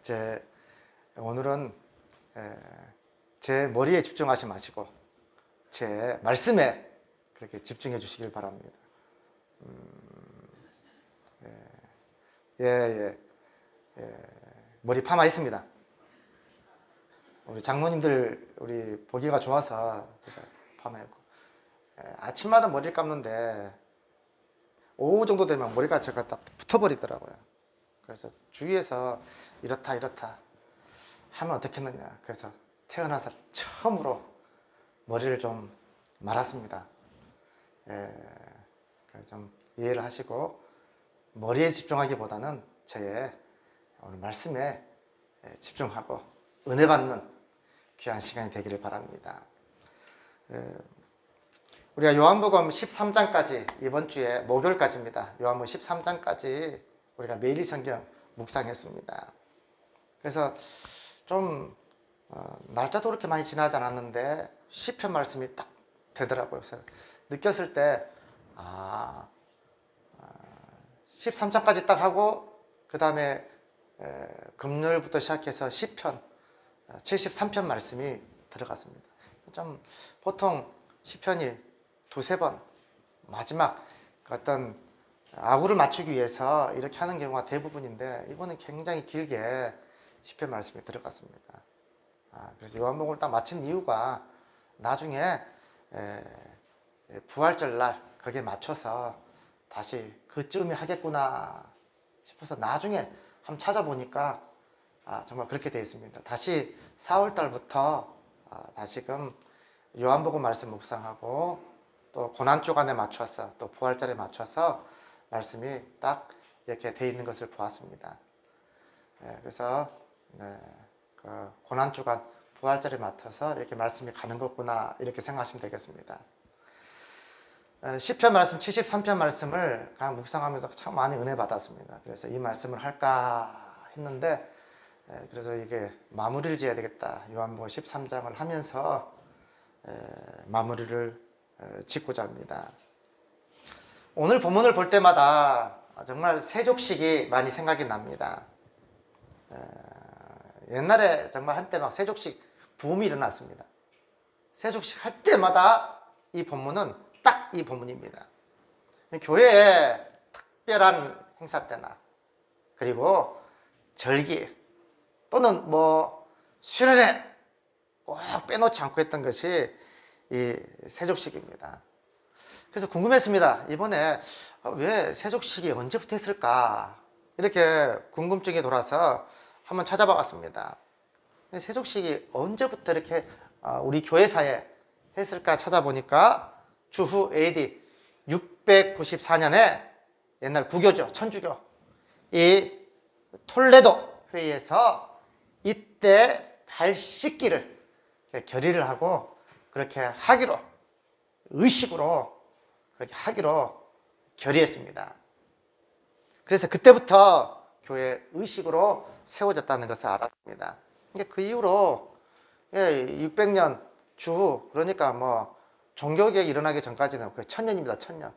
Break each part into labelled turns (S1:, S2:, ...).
S1: 제 오늘은 제 머리에 집중하지 마시고 제 말씀에 그렇게 집중해 주시길 바랍니다. 예, 예, 예. 머리 파마 있습니다. 우리 장모님들 우리 보기가 좋아서 제가 파마했고, 아침마다 머리를 감는데 오후 정도 되면 머리가 제가 딱 붙어버리더라고요. 그래서 주위에서 이렇다 하면 어떻겠느냐, 그래서 태어나서 처음으로 머리를 좀 말았습니다. 좀 이해를 하시고 머리에 집중하기보다는 저의 오늘 말씀에 집중하고 은혜 받는 귀한 시간이 되기를 바랍니다. 우리가 요한복음 13장까지 이번 주에 목요일까지입니다. 요한복음 13장까지 우리가 매일 성경 묵상했습니다. 그래서 좀 날짜도 그렇게 많이 지나지 않았는데 시편 말씀이 딱 되더라고요. 그래서 느꼈을 때 13장까지 딱 하고 그 다음에 금요일부터 시작해서 시편 73편 말씀이 들어갔습니다. 좀 보통 시편이 두세 번 마지막 어떤 아구를 맞추기 위해서 이렇게 하는 경우가 대부분인데 이번은 굉장히 길게 시편 말씀이 들어갔습니다. 그래서 요한복음을 딱 마친 이유가 나중에 부활절 날 거기에 맞춰서 다시 그쯤에 하겠구나 싶어서 나중에 한번 찾아보니까 정말 그렇게 되어 있습니다. 다시 4월 달부터 다시금 요한복음 말씀 묵상하고 또 고난주간에 맞춰서 또 부활절에 맞춰서 말씀이 딱 이렇게 되어 있는 것을 보았습니다. 그래서 그 고난주간 부활절에 맞춰서 이렇게 말씀이 가는 거구나 이렇게 생각하시면 되겠습니다. 시편 말씀 73편 말씀을 그냥 묵상하면서 참 많이 은혜 받았습니다. 그래서 이 말씀을 할까 했는데 그래서 이게 마무리를 지어야 되겠다. 요한복음 13장을 하면서 마무리를 짓고자 합니다. 오늘 본문을 볼 때마다 정말 세족식이 많이 생각이 납니다. 옛날에 정말 한때 막 세족식 붐이 일어났습니다. 세족식 할 때마다 이 본문은 딱 이 본문입니다. 교회에 특별한 행사 때나 그리고 절기 또는 수련회 꼭 빼놓지 않고 했던 것이 이 세족식입니다. 그래서 궁금했습니다. 이번에 왜 세족식이 언제부터 했을까? 이렇게 궁금증이 돌아서 한번 찾아봐 봤습니다. 세족식이 언제부터 이렇게 우리 교회사에 했을까 찾아보니까 주후 AD 694년에 옛날 구교죠, 천주교 이 톨레도 회의에서 이때 발 씻기를 결의를 하고 그렇게 하기로 의식으로 그렇게 하기로 결의했습니다. 그래서 그때부터 교회 의식으로 세워졌다는 것을 알았습니다. 그 이후로 600년 주후, 그러니까 종교개혁이 일어나기 전까지는 1000년입니다. 1000년.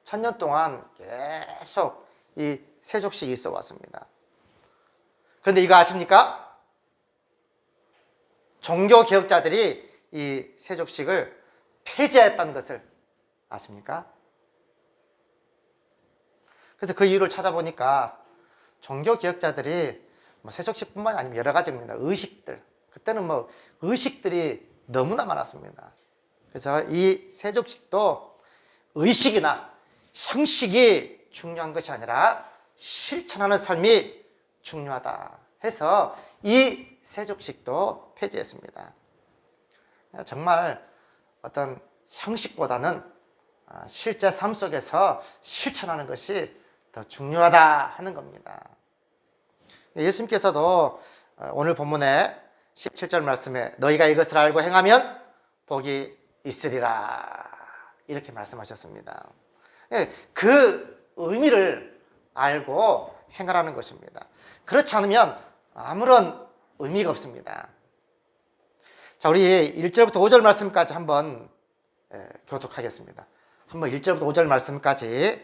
S1: 1000년 동안 계속 이 세족식이 있어 왔습니다. 그런데 이거 아십니까? 종교개혁자들이 이 세족식을 폐지했다는 것을 아십니까? 그래서 그 이유를 찾아보니까 종교개혁자들이 세족식뿐만 아니라 여러 가지입니다. 의식들. 그때는 의식들이 너무나 많았습니다. 그래서 이 세족식도 의식이나 형식이 중요한 것이 아니라 실천하는 삶이 중요하다 해서 이 세족식도 폐지했습니다. 정말 어떤 형식보다는 실제 삶 속에서 실천하는 것이 더 중요하다 하는 겁니다. 예수님께서도 오늘 본문에 17절 말씀에 너희가 이것을 알고 행하면 복이 있으리라 이렇게 말씀하셨습니다. 그 의미를 알고 행하라는 것입니다. 그렇지 않으면 아무런 의미가 없습니다. 자, 우리 1절부터 5절 말씀까지 한번 교독하겠습니다. 한번 1절부터 5절 말씀까지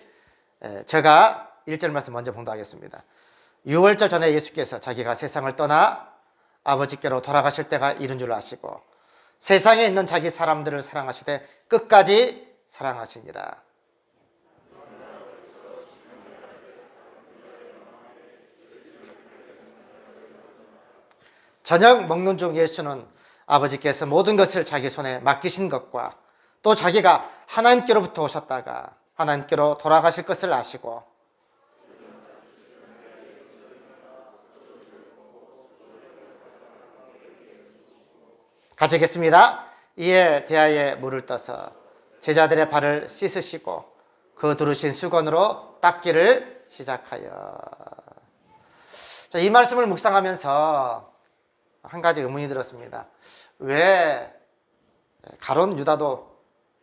S1: 제가 1절 말씀 먼저 봉독하겠습니다. 유월절 전에 예수께서 자기가 세상을 떠나 아버지께로 돌아가실 때가 이른 줄 아시고 세상에 있는 자기 사람들을 사랑하시되 끝까지 사랑하시니라. 저녁 먹는 중 예수는 아버지께서 모든 것을 자기 손에 맡기신 것과 또 자기가 하나님께로부터 오셨다가 하나님께로 돌아가실 것을 아시고 같이 읽겠습니다. 이에 대하여 물을 떠서 제자들의 발을 씻으시고 그 두르신 수건으로 닦기를 시작하여. 자, 이 말씀을 묵상하면서 한 가지 의문이 들었습니다. 왜 가룟 유다도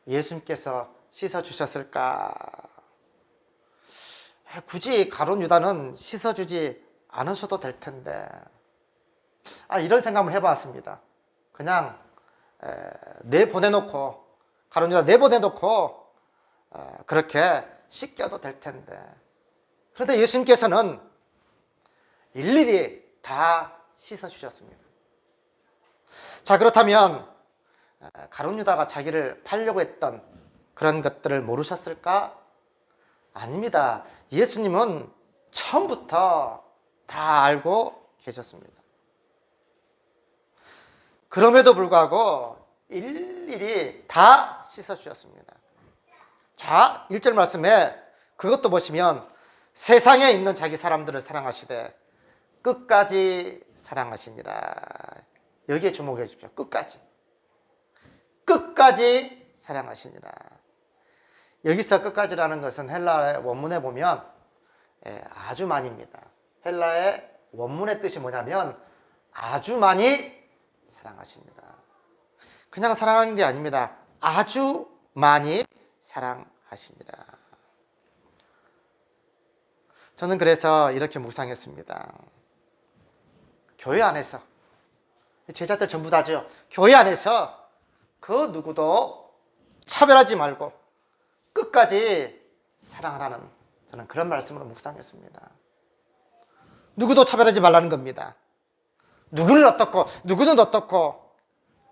S1: 예수님께서 씻어주셨을까? 굳이 가룟 유다는 씻어주지 않으셔도 될 텐데, 이런 생각을 해봤습니다. 그냥 내보내놓고, 가룟 유다 내보내놓고 그렇게 씻겨도 될 텐데, 그런데 예수님께서는 일일이 다 씻어주셨습니다. 자, 그렇다면 가룟 유다가 자기를 팔려고 했던 그런 것들을 모르셨을까? 아닙니다. 예수님은 처음부터 다 알고 계셨습니다. 그럼에도 불구하고 일일이 다 씻어주셨습니다. 자, 1절 말씀에 그것도 보시면 세상에 있는 자기 사람들을 사랑하시되 끝까지 사랑하시니라. 여기에 주목해 주십시오. 끝까지 사랑하시니라. 여기서 끝까지라는 것은 헬라의 원문에 보면 아주 많이입니다. 헬라의 원문의 뜻이 뭐냐면 아주 많이 사랑하시니라. 그냥 사랑하는 게 아닙니다. 아주 많이 사랑하시니라. 저는 그래서 이렇게 묵상했습니다. 교회 안에서 제자들 전부 다죠. 교회 안에서 그 누구도 차별하지 말고 끝까지 사랑하라는 저는 그런 말씀으로 묵상했습니다. 누구도 차별하지 말라는 겁니다. 누구는 어떻고 누구는 어떻고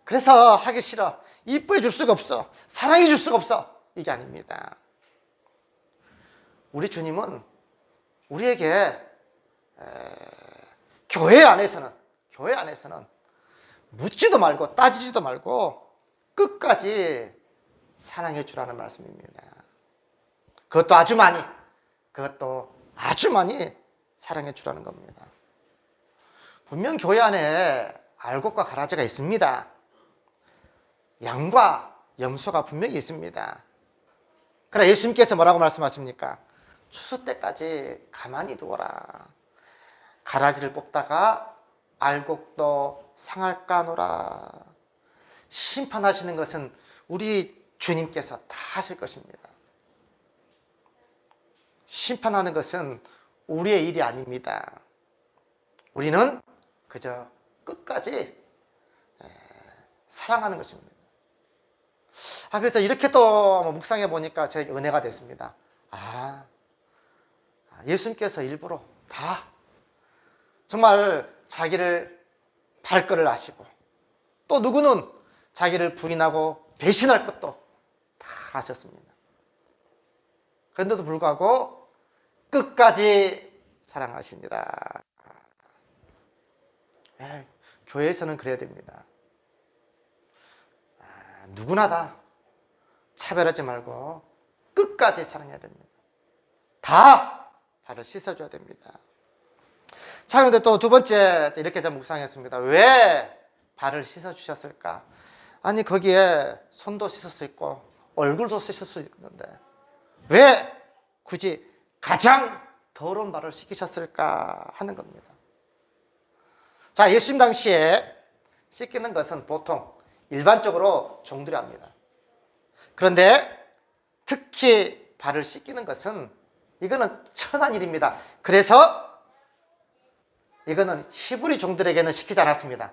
S1: 그래서 하기 싫어, 이뻐해 줄 수가 없어, 사랑해 줄 수가 없어, 이게 아닙니다. 우리 주님은 우리에게 교회 안에서는 묻지도 말고 따지지도 말고 끝까지 사랑해 주라는 말씀입니다. 그것도 아주 많이 사랑해 주라는 겁니다. 분명 교회 안에 알곡과 가라지가 있습니다. 양과 염소가 분명히 있습니다. 그러나 예수님께서 뭐라고 말씀하십니까? 추수 때까지 가만히 두어라. 가라지를 뽑다가 알곡도 상할까노라. 심판하시는 것은 우리 주님께서 다 하실 것입니다. 심판하는 것은 우리의 일이 아닙니다. 우리는 그저 끝까지 사랑하는 것입니다. 그래서 이렇게 또 묵상해 보니까 제 은혜가 됐습니다. 예수님께서 일부러 다 정말 자기를 발걸을 아시고 또 누구는 자기를 부인하고 배신할 것도 다 하셨습니다. 그런데도 불구하고 끝까지 사랑하시니라. 교회에서는 그래야 됩니다. 누구나 다 차별하지 말고 끝까지 사랑해야 됩니다. 다 발을 씻어줘야 됩니다. 자, 그런데 또 두 번째 이렇게 좀 묵상했습니다. 왜 발을 씻어주셨을까? 아니 거기에 손도 씻을 수 있고 얼굴도 씻을 수 있는데 왜 굳이 가장 더러운 발을 씻기셨을까 하는 겁니다. 자, 예수님 당시에 씻기는 것은 보통 일반적으로 종들이 합니다. 그런데 특히 발을 씻기는 것은 이거는 천한 일입니다. 그래서 이거는 히브리 종들에게는 시키지 않았습니다.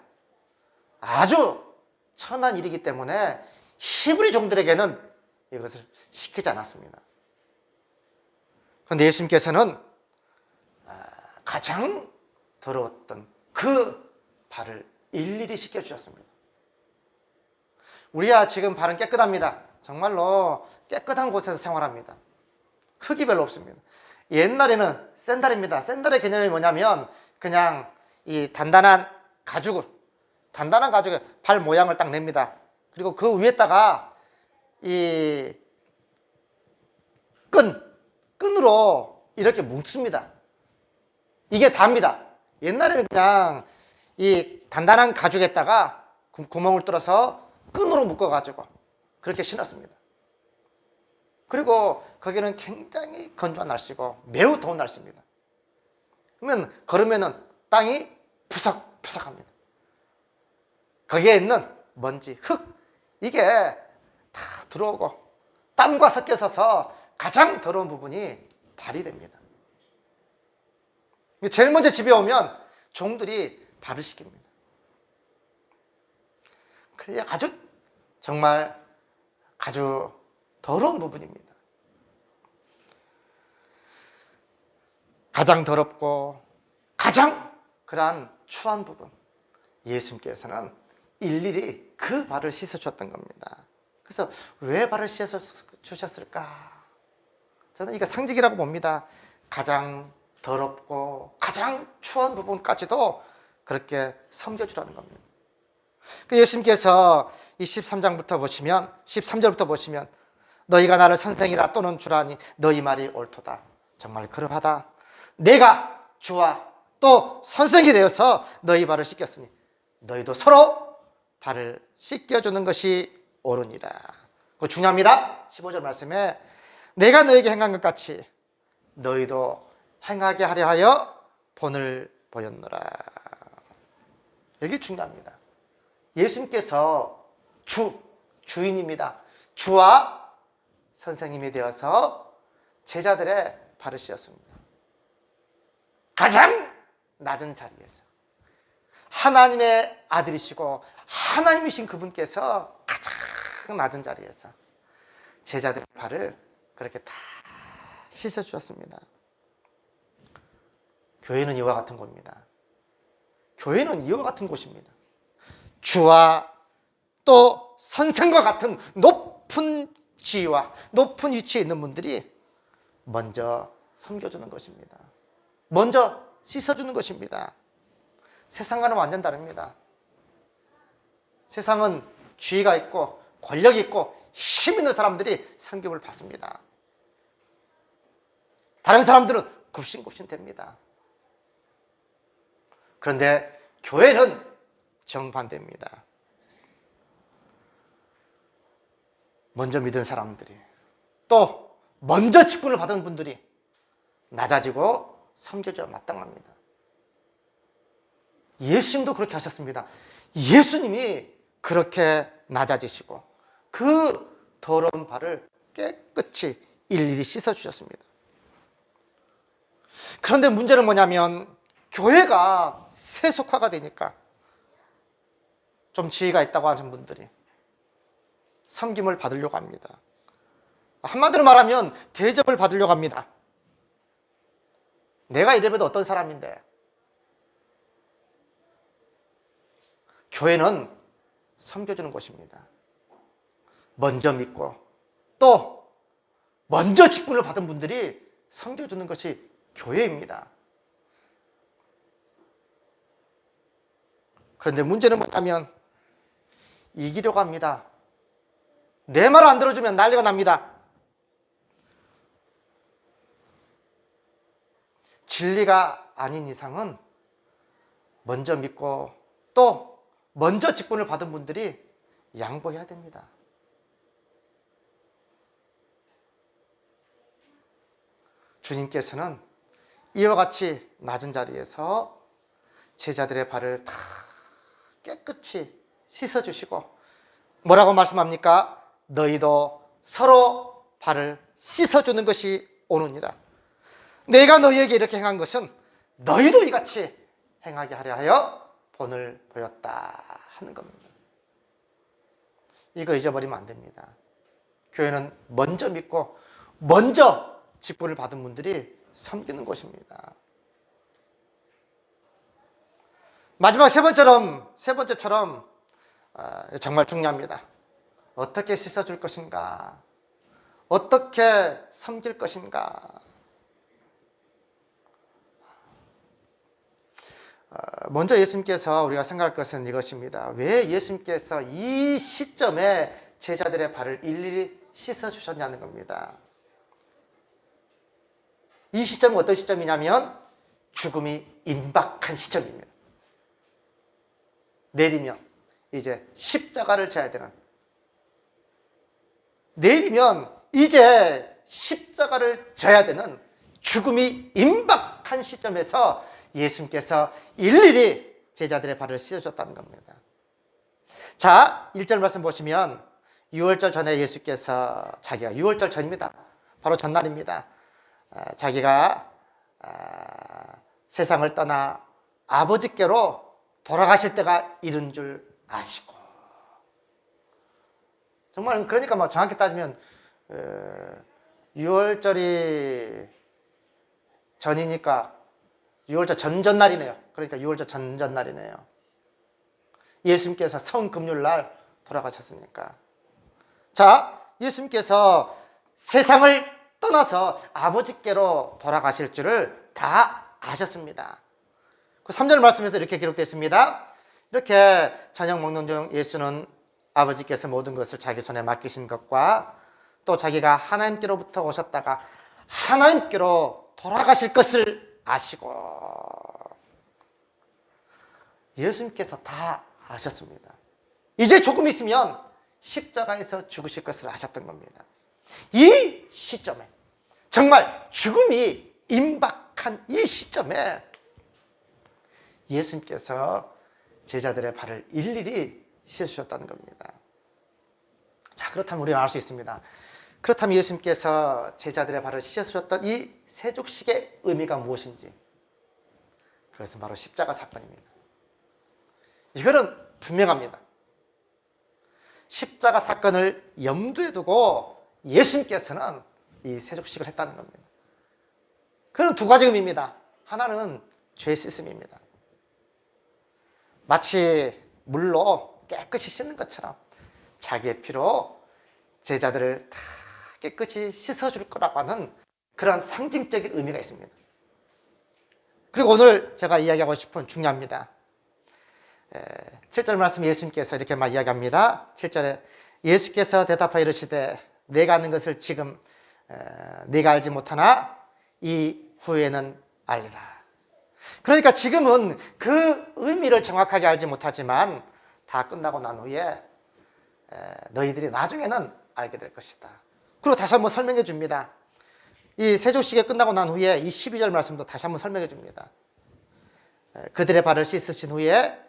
S1: 아주 천한 일이기 때문에 히브리 종들에게는 이것을 시키지 않았습니다. 그런데 예수님께서는 가장 더러웠던 그 발을 일일이 씻겨주셨습니다. 우리야 지금 발은 깨끗합니다. 정말로 깨끗한 곳에서 생활합니다. 흙이 별로 없습니다. 옛날에는 샌들입니다. 샌들의 개념이 뭐냐면 그냥 이 단단한 가죽에 발 모양을 딱 냅니다. 그리고 그 위에다가 이 끈으로 이렇게 뭉습니다. 이게 다입니다. 옛날에는 그냥 이 단단한 가죽에다가 구멍을 뚫어서 끈으로 묶어가지고 그렇게 신었습니다. 그리고 거기는 굉장히 건조한 날씨고 매우 더운 날씨입니다. 그러면 걸으면은 땅이 푸석푸석합니다. 거기에 있는 먼지, 흙, 이게 다 들어오고 땀과 섞여서 가장 더러운 부분이 발이 됩니다. 제일 먼저 집에 오면 종들이 발을 씻깁니다. 그게 아주 더러운 부분입니다. 가장 더럽고 가장 그러한 추한 부분, 예수님께서는 일일이 그 발을 씻어주셨던 겁니다. 그래서 왜 발을 씻어주셨을까? 저는 이거 상징이라고 봅니다. 가장 더럽고 가장 추한 부분까지도 그렇게 섬겨주라는 겁니다. 예수님께서 이 13절부터 보시면 너희가 나를 선생이라 또는 주라니 너희 말이 옳도다. 정말 그러하다. 내가 주와 또 선생이 되어서 너희 발을 씻겼으니 너희도 서로 발을 씻겨주는 것이 옳으니라. 그거 중요합니다. 15절 말씀에 내가 너에게 행한 것 같이 너희도 행하게 하려 하여 본을 보였노라. 여기 중요합니다. 예수님께서 주인입니다. 주와 선생님이 되어서 제자들의 발을 씻었습니다. 가장 낮은 자리에서 하나님의 아들이시고 하나님이신 그분께서 가장 낮은 자리에서 제자들의 발을 그렇게 다 씻어주셨습니다. 교회는 이와 같은 곳입니다. 교회는 이와 같은 곳입니다. 주와 또 선생과 같은 높은 지위와 높은 위치에 있는 분들이 먼저 섬겨주는 것입니다. 먼저 씻어주는 것입니다. 세상과는 완전 다릅니다. 세상은 지위가 있고 권력이 있고 힘 있는 사람들이 섬김을 받습니다. 다른 사람들은 굽신굽신 됩니다. 그런데 교회는 정반대입니다. 먼저 믿은 사람들이 또 먼저 직분을 받은 분들이 낮아지고 섬겨줘야 마땅합니다. 예수님도 그렇게 하셨습니다. 예수님이 그렇게 낮아지시고 그 더러운 발을 깨끗이 일일이 씻어주셨습니다. 그런데 문제는 뭐냐면 교회가 세속화가 되니까 좀 지위가 있다고 하는 분들이 섬김을 받으려고 합니다. 한마디로 말하면 대접을 받으려고 합니다. 내가 이래봬도 어떤 사람인데. 교회는 섬겨주는 곳입니다. 먼저 믿고 또 먼저 직분을 받은 분들이 섬겨주는 것이 교회입니다. 그런데 문제는 뭐냐면 이기려고 합니다. 내 말 안 들어주면 난리가 납니다. 진리가 아닌 이상은 먼저 믿고 또 먼저 직분을 받은 분들이 양보해야 됩니다. 주님께서는 이와 같이 낮은 자리에서 제자들의 발을 다 깨끗이 씻어주시고 뭐라고 말씀합니까? 너희도 서로 발을 씻어주는 것이 옳으니라. 내가 너희에게 이렇게 행한 것은 너희도 이같이 행하게 하려 하여 본을 보였다 하는 겁니다. 이거 잊어버리면 안 됩니다. 교회는 먼저 믿고 먼저 직분을 받은 분들이 섬기는 곳입니다. 마지막 세 번째처럼 정말 중요합니다. 어떻게 씻어줄 것인가? 어떻게 섬길 것인가? 먼저 예수님께서 우리가 생각할 것은 이것입니다. 왜 예수님께서 이 시점에 제자들의 발을 일일이 씻어주셨냐는 겁니다. 이 시점은 어떤 시점이냐면 죽음이 임박한 시점입니다. 내리면 이제 십자가를 져야 되는, 내리면 이제 십자가를 져야 되는 죽음이 임박한 시점에서 예수님께서 일일이 제자들의 발을 씻어줬다는 겁니다. 자, 1절 말씀 보시면 유월절 전에 예수께서 자기가 유월절 전입니다. 바로 전날입니다. 자기가 세상을 떠나 아버지께로 돌아가실 때가 이른 줄 아시고, 정말 그러니까 뭐 정확히 따지면 유월절이 전이니까 유월절 전전날이네요. 그러니까 유월절 전전날이네요. 예수님께서 성금요일날 돌아가셨으니까. 자, 예수님께서 세상을 떠나서 아버지께로 돌아가실 줄을 다 아셨습니다. 그 3절 말씀에서 이렇게 기록되어 있습니다. 이렇게 저녁 먹는 중 예수는 아버지께서 모든 것을 자기 손에 맡기신 것과 또 자기가 하나님께로부터 오셨다가 하나님께로 돌아가실 것을 아시고, 예수님께서 다 아셨습니다. 이제 조금 있으면 십자가에서 죽으실 것을 아셨던 겁니다. 이 시점에, 정말 죽음이 임박한 이 시점에 예수님께서 제자들의 발을 일일이 씻어주셨다는 겁니다. 자, 그렇다면 우리는 알 수 있습니다. 그렇다면 예수님께서 제자들의 발을 씻어주셨던 이 세족식의 의미가 무엇인지, 그것은 바로 십자가 사건입니다. 이거는 분명합니다. 십자가 사건을 염두에 두고 예수님께서는 이 세족식을 했다는 겁니다. 그는 두 가지 의미입니다. 하나는 죄 씻음입니다. 마치 물로 깨끗이 씻는 것처럼 자기의 피로 제자들을 다 깨끗이 씻어줄 거라고 하는 그런 상징적인 의미가 있습니다. 그리고 오늘 제가 이야기하고 싶은 중요합니다. 7절 말씀 예수님께서 이렇게 막 이야기합니다. 7절에 예수께서 대답하여 이르시되 내가 아는 것을 지금 네가 알지 못하나 이 후에는 알리라. 그러니까 지금은 그 의미를 정확하게 알지 못하지만 다 끝나고 난 후에 너희들이 나중에는 알게 될 것이다. 그리고 다시 한번 설명해 줍니다. 이 세족식이 끝나고 난 후에 이 12절 말씀도 다시 한번 설명해 줍니다. 그들의 발을 씻으신 후에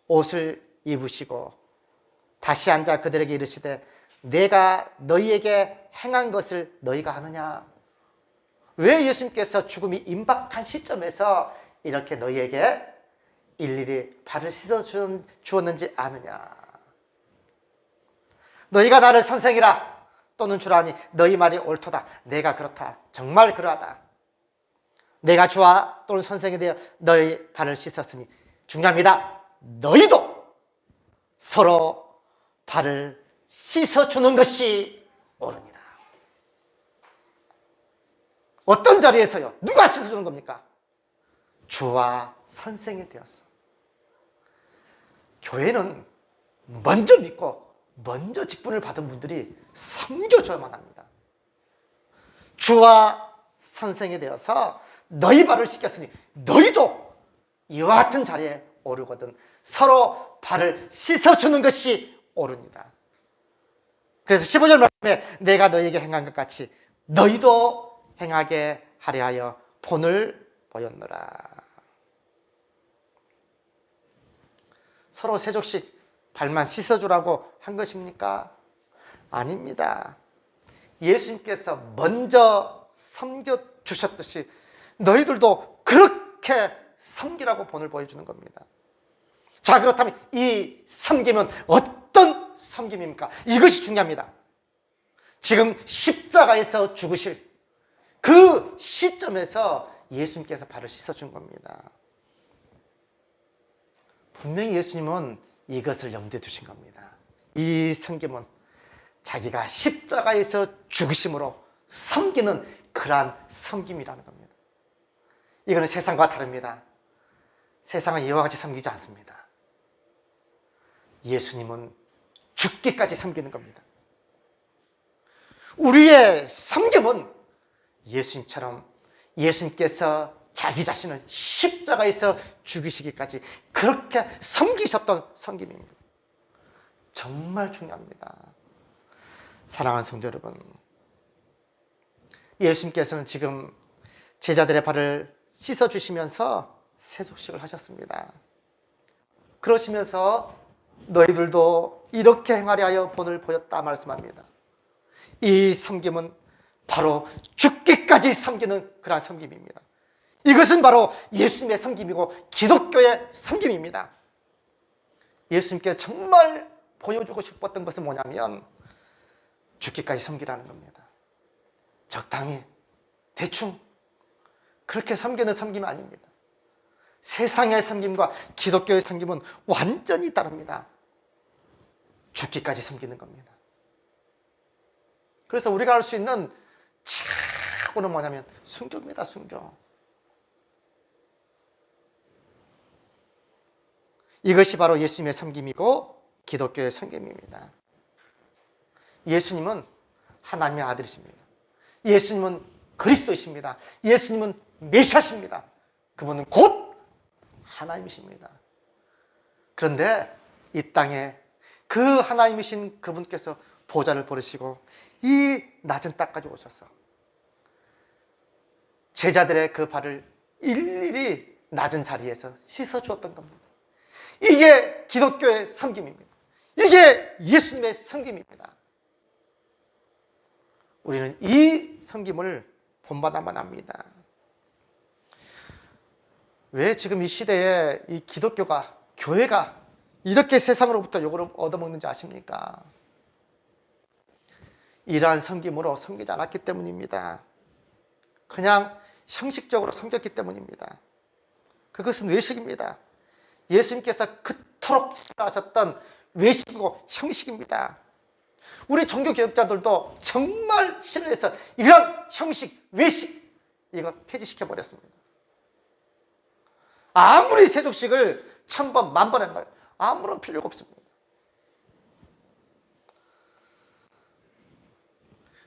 S1: 옷을 입으시고 다시 앉아 그들에게 이르시되 내가 너희에게 행한 것을 너희가 아느냐. 왜 예수님께서 죽음이 임박한 시점에서 이렇게 너희에게 일일이 발을 씻어 주었는지 아느냐. 너희가 나를 선생이라 또는 주라니 너희 말이 옳도다. 내가 그렇다. 정말 그러하다. 내가 주와 또는 선생이 되어 너희 발을 씻었으니 중요합니다. 너희도 서로 발을 씻어주는 것이 옳으니라. 어떤 자리에서요? 누가 씻어주는 겁니까? 주와 선생이 되었어. 교회는 먼저 믿고 먼저 직분을 받은 분들이 섬겨줘야만 합니다. 주와 선생이 되어서 너희 발을 씻겼으니 너희도 이와 같은 자리에 오르거든 서로 발을 씻어주는 것이 옳으니라. 그래서 15절 말씀에 내가 너희에게 행한 것 같이 너희도 행하게 하려 하여 본을 보였노라. 서로 세족씩 발만 씻어주라고 한 것입니까? 아닙니다. 예수님께서 먼저 섬겨주셨듯이 너희들도 그렇게 섬기라고 본을 보여주는 겁니다. 자, 그렇다면 이 섬김은 어떤 섬김입니까? 이것이 중요합니다. 지금 십자가에서 죽으실 그 시점에서 예수님께서 발을 씻어준 겁니다. 분명히 예수님은 이것을 염두에 두신 겁니다. 이 섬김은 자기가 십자가에서 죽으심으로 섬기는 그러한 섬김이라는 겁니다. 이거는 세상과 다릅니다. 세상은 이와 같이 섬기지 않습니다. 예수님은 죽기까지 섬기는 겁니다. 우리의 섬김은 예수님처럼 예수님께서 자기 자신을 십자가에서 죽이시기까지 그렇게 섬기셨던 섬김입니다. 정말 중요합니다. 사랑하는 성도 여러분, 예수님께서는 지금 제자들의 발을 씻어주시면서 세속식을 하셨습니다. 그러시면서 너희들도 이렇게 행하려 하여 본을 보였다 말씀합니다. 이 섬김은 바로 죽기까지 섬기는 그러한 섬김입니다. 이것은 바로 예수님의 섬김이고 기독교의 섬김입니다. 예수님께 정말 보여주고 싶었던 것은 뭐냐면 죽기까지 섬기라는 겁니다. 적당히 대충 그렇게 섬기는 섬김이 아닙니다. 세상의 섬김과 기독교의 섬김은 완전히 다릅니다. 죽기까지 섬기는 겁니다. 그래서 우리가 할 수 있는 최고는 뭐냐면 순교입니다. 순교. 이것이 바로 예수님의 섬김이고 기독교의 섬김입니다. 예수님은 하나님의 아들이십니다. 예수님은 그리스도이십니다. 예수님은 메시아십니다. 그분은 곧 하나님이십니다. 그런데 이 땅에 그 하나님이신 그분께서 보좌를 버리시고 이 낮은 땅까지 오셔서 제자들의 그 발을 일일이 낮은 자리에서 씻어주었던 겁니다. 이게 기독교의 섬김입니다. 이게 예수님의 섬김입니다. 우리는 이 섬김을 본받아만 합니다. 왜 지금 이 시대에 이 기독교가, 교회가 이렇게 세상으로부터 욕을 얻어먹는지 아십니까? 이러한 섬김으로 섬기지 않았기 때문입니다. 그냥 형식적으로 섬겼기 때문입니다. 그것은 외식입니다. 예수님께서 그토록 싫어하셨던 외식이고 형식입니다. 우리 종교개혁자들도 정말 싫어해서 이런 형식, 외식 이거 폐지시켜버렸습니다. 아무리 세족식을 1000번, 10,000번 했나요? 아무런 필요가 없습니다.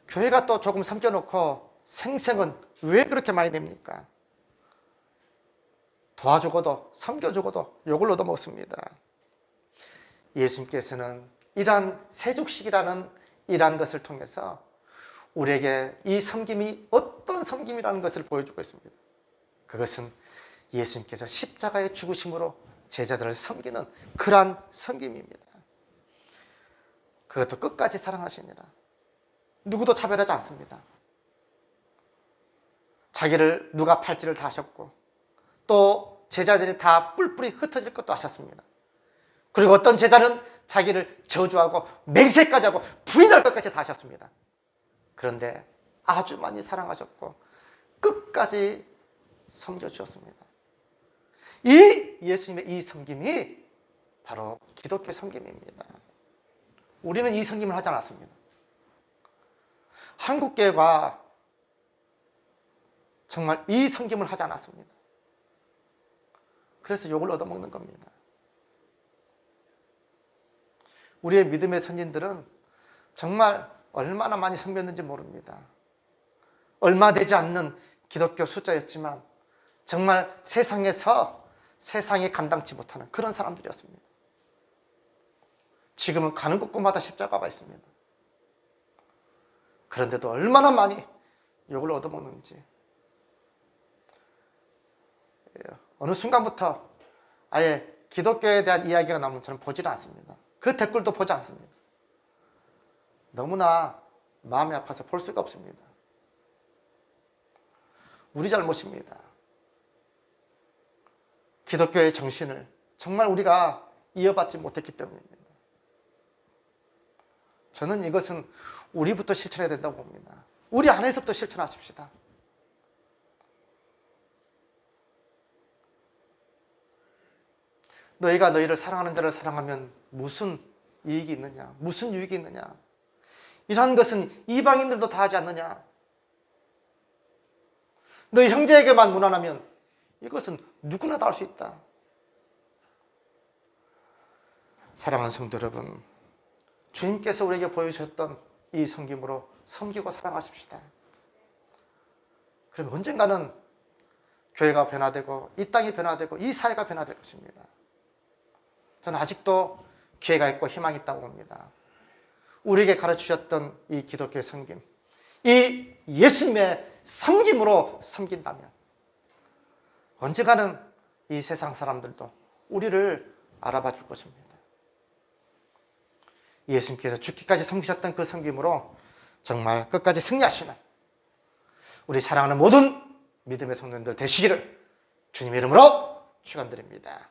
S1: 교회가 또 조금 섬겨놓고 생생은 왜 그렇게 많이 됩니까? 도와주고도 섬겨주고도 욕을 얻어먹습니다. 예수님께서는 이러한 세족식이라는 이러한 것을 통해서 우리에게 이 섬김이 어떤 섬김이라는 것을 보여주고 있습니다. 그것은 예수님께서 십자가의 죽으심으로 제자들을 섬기는 그러한 섬김입니다. 그것도 끝까지 사랑하십니다. 누구도 차별하지 않습니다. 자기를 누가 팔지를 다 하셨고 또 제자들이 다 뿔뿔이 흩어질 것도 하셨습니다. 그리고 어떤 제자는 자기를 저주하고 맹세까지 하고 부인할 것까지 다 하셨습니다. 그런데 아주 많이 사랑하셨고 끝까지 섬겨주셨습니다. 이 예수님의 이 섬김이 바로 기독교 섬김입니다. 우리는 이 섬김을 하지 않았습니다. 한국교회가 정말 이 섬김을 하지 않았습니다. 그래서 욕을 얻어먹는 겁니다. 우리의 믿음의 선진들은 정말 얼마나 많이 섬겼는지 모릅니다. 얼마 되지 않는 기독교 숫자였지만 정말 세상에서 세상이 감당치 못하는 그런 사람들이었습니다. 지금은 가는 곳곳마다 십자가가 있습니다. 그런데도 얼마나 많이 욕을 얻어먹는지 어느 순간부터 아예 기독교에 대한 이야기가 나오면 저는 보지를 않습니다. 그 댓글도 보지 않습니다. 너무나 마음이 아파서 볼 수가 없습니다. 우리 잘못입니다. 기독교의 정신을 정말 우리가 이어받지 못했기 때문입니다. 저는 이것은 우리부터 실천해야 된다고 봅니다. 우리 안에서부터 실천하십시다. 너희가 너희를 사랑하는 자를 사랑하면 무슨 이익이 있느냐? 무슨 유익이 있느냐? 이러한 것은 이방인들도 다 하지 않느냐? 너희 형제에게만 무난하면 이것은 누구나 다 할 수 있다. 사랑하는 성도 여러분, 주님께서 우리에게 보여주셨던 이 섬김으로 섬기고 사랑하십시다. 그러면 언젠가는 교회가 변화되고 이 땅이 변화되고 이 사회가 변화될 것입니다. 저는 아직도 기회가 있고 희망이 있다고 봅니다. 우리에게 가르치셨던 이 기독교의 섬김, 이 예수님의 섬김으로 섬긴다면 언젠가는 이 세상 사람들도 우리를 알아봐 줄 것입니다. 예수님께서 죽기까지 섬기셨던 그 섬김으로 정말 끝까지 승리하시는 우리 사랑하는 모든 믿음의 성도들 되시기를 주님의 이름으로 축원드립니다.